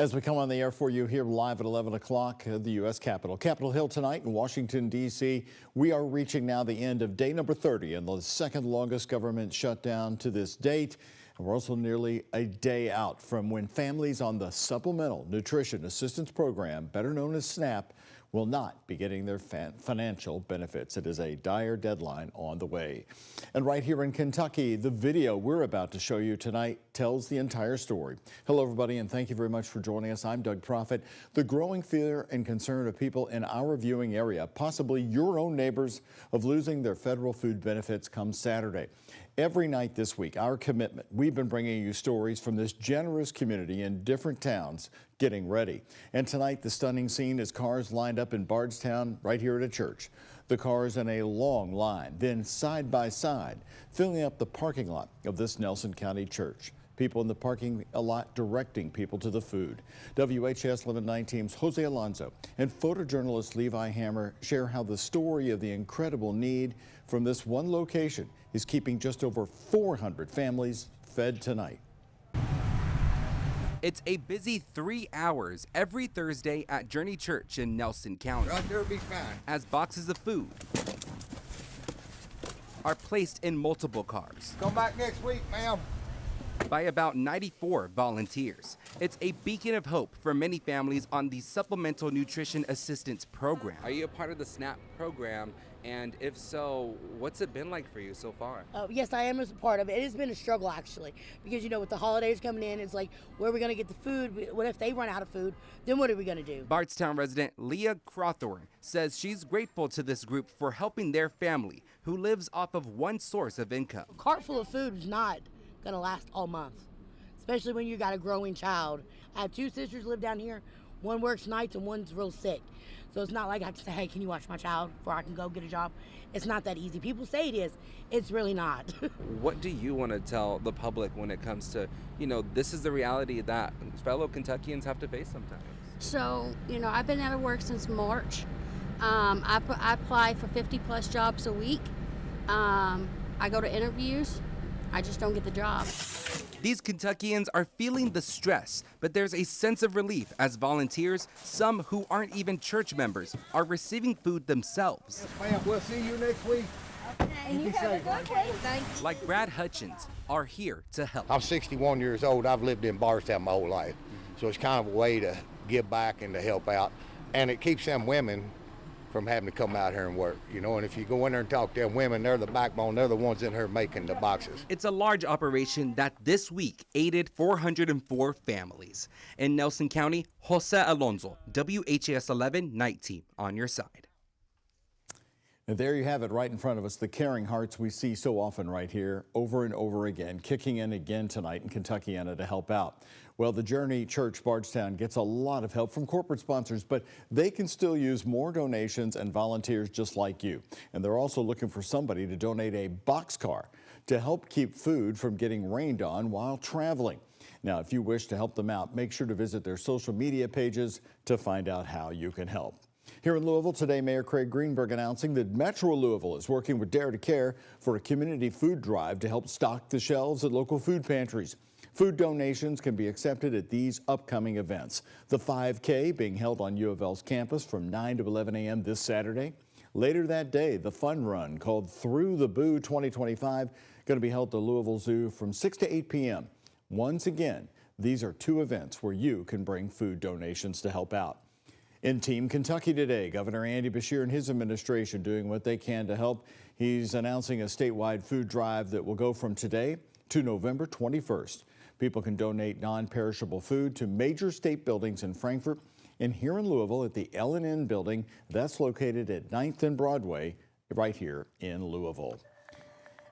As we come on the air for you here live at 11 o'clock at the U.S. Capitol. Capitol Hill tonight in Washington, D.C. We are reaching now the end of day number 30 and the second longest government shutdown to this date. And we're also nearly a day out from when families on the Supplemental Nutrition Assistance Program, better known as SNAP, will not be getting their financial benefits. It is a dire deadline on the way. And right here in Kentucky, the video we're about to show you tonight tells the entire story. Hello, everybody, and thank you very much for joining us. I'm Doug Proffitt. The growing fear and concern of people in our viewing area, possibly your own neighbors, of losing their federal food benefits comes Saturday. Every night this week, our commitment, we've been bringing you stories from this generous community in different towns getting ready. And tonight, the stunning scene is cars lined up in Bardstown right here at a church. The cars in a long line, then side by side, filling up the parking lot of this Nelson County church. People in the parking lot directing people to the food. WHAS11 9 Team's Jose Alonso and photojournalist Levi Hammer share how the story of the incredible need from this one location is keeping just over 400 families fed tonight. It's a busy 3 hours every Thursday at Journey Church in Nelson County. Right there will be fine. As boxes of food are placed in multiple cars. Come back next week, ma'am. By about 94 volunteers. It's a beacon of hope for many families on the Supplemental Nutrition Assistance Program. Are you a part of the SNAP program? And if so, what's it been like for you so far? Yes, I am as a part of it. It has been a struggle, actually, because, you know, with the holidays coming in, it's like, where are we going to get the food? What if they run out of food? Then what are we going to do? Bardstown resident Leah Crawthorne says she's grateful to this group for helping their family, who lives off of one source of income. A cart full of food is not going to last all month, especially when you got a growing child. I have two sisters live down here. One works nights and one's real sick. So it's not like I can say, hey, can you watch my child before I can go get a job? It's not that easy. People say it is. It's really not. What do you want to tell the public when it comes to, you know, this is the reality that fellow Kentuckians have to face sometimes? So, you know, I've been out of work since March. I apply for 50 plus jobs a week. I go to interviews. I just don't get the job. These Kentuckians are feeling the stress, but there's a sense of relief as volunteers, some who aren't even church members, are receiving food themselves. Yes, ma'am. We'll see you next week. Okay, you have a good day. Thank you. Like Brad Hutchins, are here to help. I'm 61 years old. I've lived in Bardstown my whole life. So it's kind of a way to give back and to help out. And it keeps them women from having to come out here and work, you know, and if you go in there and talk to them women, they're the backbone, they're the ones in here making the boxes. It's a large operation that this week aided 404 families. In Nelson County, Jose Alonso, WHAS11 Night Team, on your side. And there you have it right in front of us, the caring hearts we see so often right here, over and over again, kicking in again tonight in Kentuckiana to help out. Well, the Journey Church Bardstown gets a lot of help from corporate sponsors, but they can still use more donations and volunteers just like you. And they're also looking for somebody to donate a boxcar to help keep food from getting rained on while traveling. Now, if you wish to help them out, make sure to visit their social media pages to find out how you can help. Here in Louisville today, Mayor Craig Greenberg announcing that Metro Louisville is working with Dare to Care for a community food drive to help stock the shelves at local food pantries. Food donations can be accepted at these upcoming events. The 5K being held on U of L's campus from 9 to 11 a.m. this Saturday. Later that day, the fun run called Through the Boo 2025 going to be held at the Louisville Zoo from 6 to 8 p.m. Once again, these are two events where you can bring food donations to help out. In Team Kentucky today, Governor Andy Beshear and his administration doing what they can to help. He's announcing a statewide food drive that will go from today to November 21st. People can donate non-perishable food to major state buildings in Frankfort and here in Louisville at the L&N building. That's located at 9th and Broadway right here in Louisville.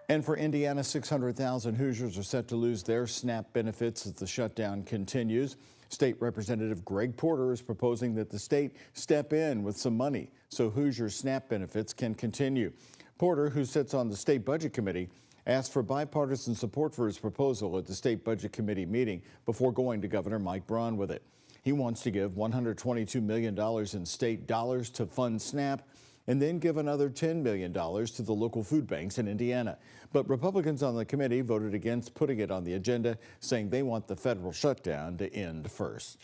And for Indiana, 600,000 Hoosiers are set to lose their SNAP benefits as the shutdown continues. State Representative Greg Porter is proposing that the state step in with some money so Hoosiers' SNAP benefits can continue. Porter, who sits on the State Budget Committee, asked for bipartisan support for his proposal at the State Budget Committee meeting before going to Governor Mike Braun with it. He wants to give $122 million in state dollars to fund SNAP and then give another $10 million to the local food banks in Indiana. But Republicans on the committee voted against putting it on the agenda, saying they want the federal shutdown to end first.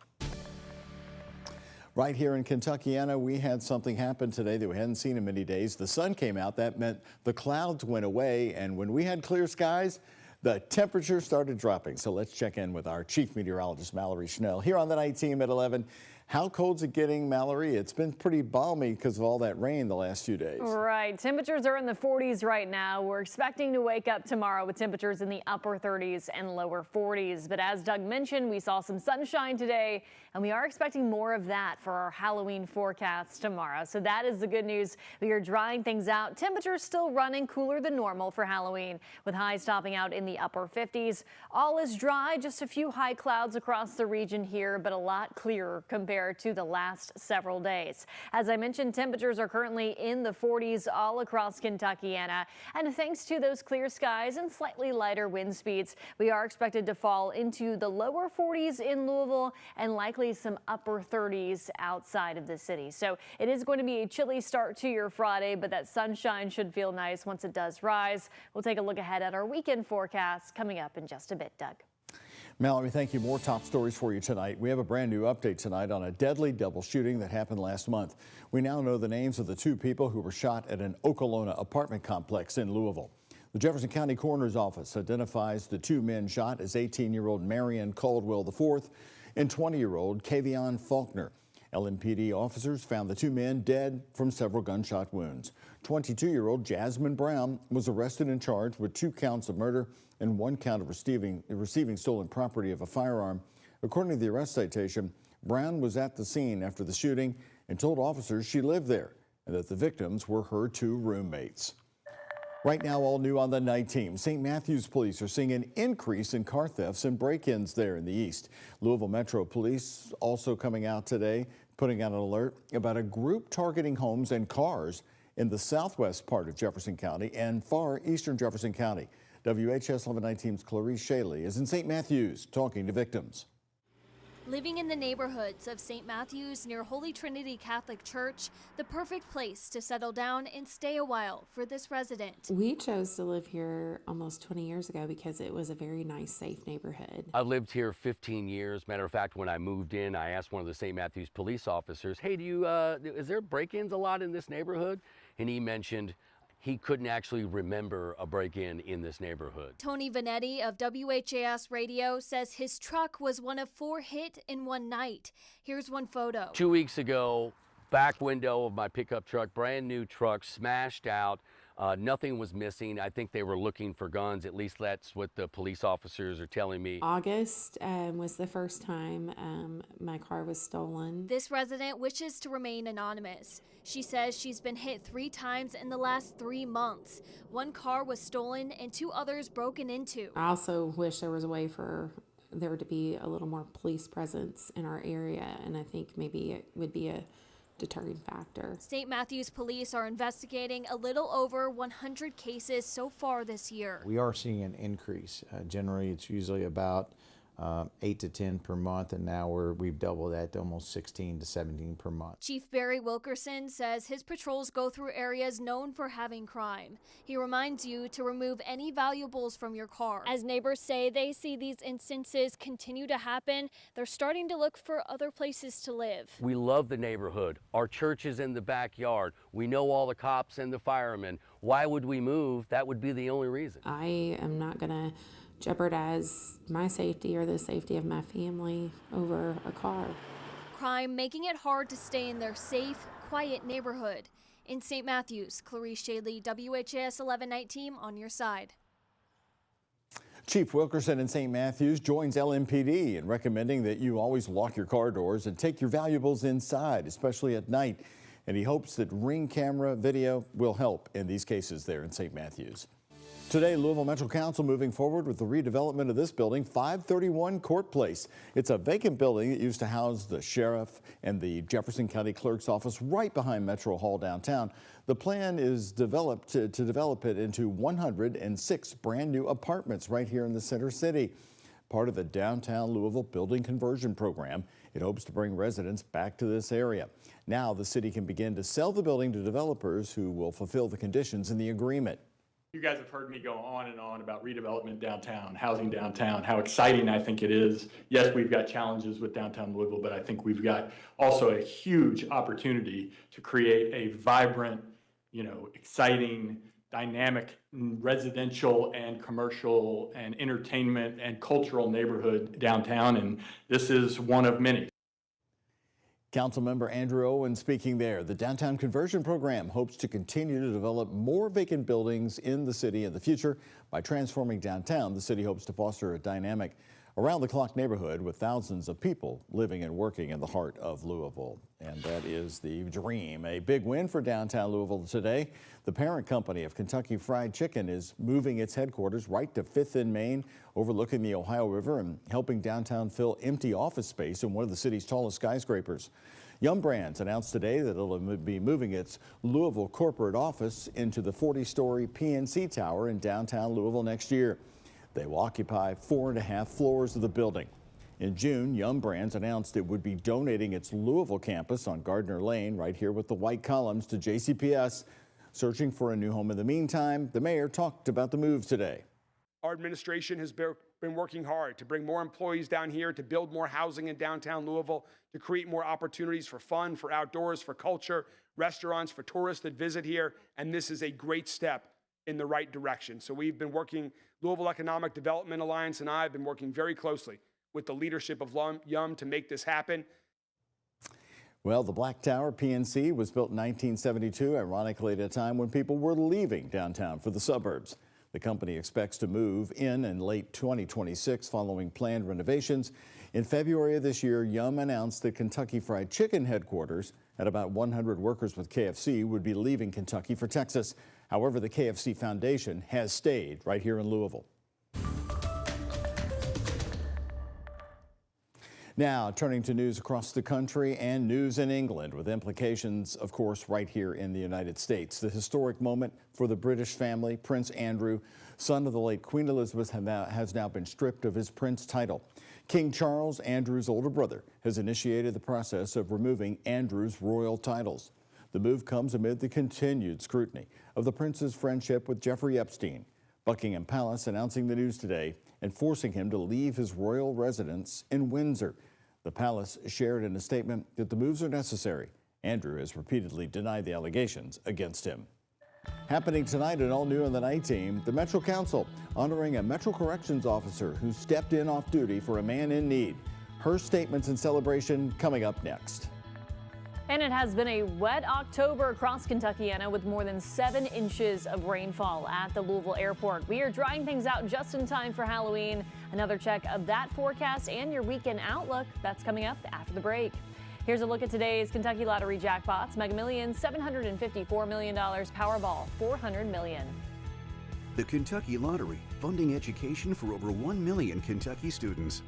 Right here in Kentuckiana, we had something happen today that we hadn't seen in many days. The sun came out. That meant the clouds went away. And when we had clear skies, the temperature started dropping. So let's check in with our chief meteorologist, Mallory Schnell, here on the night team at 11. How cold's it getting, Mallory? It's been pretty balmy because of all that rain the last few days. Right. Temperatures are in the 40s right now. We're expecting to wake up tomorrow with temperatures in the upper 30s and lower 40s. But as Doug mentioned, we saw some sunshine today, and we are expecting more of that for our Halloween forecast tomorrow. So that is the good news. We are drying things out. Temperatures still running cooler than normal for Halloween, with highs topping out in the upper 50s. All is dry, just a few high clouds across the region here, but a lot clearer compared to the last several days. As I mentioned, temperatures are currently in the 40s all across Kentuckiana, and thanks to those clear skies and slightly lighter wind speeds, we are expected to fall into the lower 40s in Louisville and likely some upper 30s outside of the city. So it is going to be a chilly start to your Friday, but that sunshine should feel nice once it does rise. We'll take a look ahead at our weekend forecast coming up in just a bit. Doug. Mallory, thank you. More top stories for you tonight. We have a brand new update tonight on a deadly double shooting that happened last month. We now know the names of the two people who were shot at an Okolona apartment complex in Louisville. The Jefferson County Coroner's Office identifies the two men shot as 18-year-old Marion Caldwell IV and 20-year-old Kavion Faulkner. LMPD officers found the two men dead from several gunshot wounds. 22-year-old Jasmine Brown was arrested and charged with 2 counts of murder and 1 count of receiving stolen property of a firearm. According to the arrest citation, Brown was at the scene after the shooting and told officers she lived there and that the victims were her 2 roommates. Right now, all new on the night team. St. Matthews police are seeing an increase in car thefts and break-ins there in the east. Louisville Metro Police also coming out today, putting out an alert about a group targeting homes and cars in the southwest part of Jefferson County and far eastern Jefferson County. WHAS11 night team's Clarice Shaley is in St. Matthews talking to victims. Living in the neighborhoods of St. Matthews near Holy Trinity Catholic Church, the perfect place to settle down and stay a while for this resident. We chose to live here almost 20 years ago because it was a very nice, safe neighborhood. I've lived here 15 years. Matter of fact, when I moved in, I asked one of the St. Matthews police officers, hey, is there break-ins a lot in this neighborhood? And he mentioned he couldn't actually remember a break-in in this neighborhood. Tony Vanetti of WHAS Radio says his truck was one of 4 hit in one night. Here's one photo. 2 weeks ago, back window of my pickup truck, brand new truck, smashed out. Nothing was missing. I think they were looking for guns. At least that's what the police officers are telling me. August was the first time my car was stolen. This resident wishes to remain anonymous. She says she's been hit 3 times in the last 3 months. 1 car was stolen and 2 others broken into. I also wish there was a way for there to be a little more police presence in our area, and I think maybe it would be a deterring factor. St. Matthews police are investigating a little over 100 cases so far this year. We are seeing an increase. Generally, it's usually about 8 to 10 per month, and now we've doubled that to almost 16 to 17 per month. Chief Barry Wilkerson says his patrols go through areas known for having crime. He reminds you to remove any valuables from your car. As neighbors say they see these instances continue to happen, they're starting to look for other places to live. We love the neighborhood. Our church is in the backyard. We know all the cops and the firemen. Why would we move? That would be the only reason. I am not going to jeopardize my safety or the safety of my family over a car. Crime making it hard to stay in their safe, quiet neighborhood. In St. Matthews, Clarice Shaley, WHAS 11 night team on your side. Chief Wilkerson in St. Matthews joins LMPD in recommending that you always lock your car doors and take your valuables inside, especially at night. And he hopes that Ring camera video will help in these cases there in St. Matthews. Today, Louisville Metro Council moving forward with the redevelopment of this building, 531 Court Place. It's a vacant building that used to house the sheriff and the Jefferson County Clerk's office right behind Metro Hall downtown. The plan is developed to develop it into 106 brand new apartments right here in the center city. part of the Downtown Louisville Building Conversion Program. It hopes to bring residents back to this area. Now the city can begin to sell the building to developers who will fulfill the conditions in the agreement. You guys have heard me go on and on about redevelopment downtown, housing downtown, how exciting I think it is. Yes, we've got challenges with downtown Louisville, but I think we've got also a huge opportunity to create a vibrant, exciting, dynamic residential and commercial and entertainment and cultural neighborhood downtown, and this is one of many. Councilmember Andrew Owen speaking there. The Downtown Conversion Program hopes to continue to develop more vacant buildings in the city in the future. By transforming downtown, the city hopes to foster a dynamic, around-the-clock neighborhood with thousands of people living and working in the heart of Louisville. And that is the dream. A big win for downtown Louisville today. The parent company of Kentucky Fried Chicken is moving its headquarters right to 5th and Main, overlooking the Ohio River and helping downtown fill empty office space in one of the city's tallest skyscrapers. Yum Brands announced today that it'll be moving its Louisville corporate office into the 40-story PNC Tower in downtown Louisville next year. They will occupy 4.5 floors of the building. In June, Yum Brands announced it would be donating its Louisville campus on Gardner Lane, right here with the white columns, to JCPS. Searching for a new home in the meantime, the mayor talked about the move today. Our administration has been working hard to bring more employees down here, to build more housing in downtown Louisville, to create more opportunities for fun, for outdoors, for culture, restaurants, for tourists that visit here, and this is a great step in the right direction. So we've been working, Louisville Economic Development Alliance and I have been working very closely with the leadership of Yum to make this happen. Well, the Black Tower PNC was built in 1972, ironically at a time when people were leaving downtown for the suburbs. The company expects to move in late 2026 following planned renovations. In February of this year, Yum announced that Kentucky Fried Chicken headquarters at about 100 workers with KFC would be leaving Kentucky for Texas. However, the KFC Foundation has stayed right here in Louisville. Now, turning to news across the country and news in England, with implications, of course, right here in the United States. The historic moment for the British family. Prince Andrew, son of the late Queen Elizabeth, has now been stripped of his prince title. King Charles, Andrew's older brother, has initiated the process of removing Andrew's royal titles. The move comes amid the continued scrutiny of the prince's friendship with Jeffrey Epstein. Buckingham Palace announcing the news today and forcing him to leave his royal residence in Windsor. The palace shared in a statement that the moves are necessary. Andrew has repeatedly denied the allegations against him. Happening tonight at All New on the Night Team, the Metro Council honoring a Metro Corrections officer who stepped in off duty for a man in need. Her statements and celebration coming up next. And it has been a wet October across Kentuckiana with more than 7 inches of rainfall at the Louisville airport. We are drying things out just in time for Halloween. Another check of that forecast and your weekend outlook. That's coming up after the break. Here's a look at today's Kentucky Lottery jackpots. Mega Millions, $754 million. Powerball, $400 million. The Kentucky Lottery, funding education for over 1 million Kentucky students.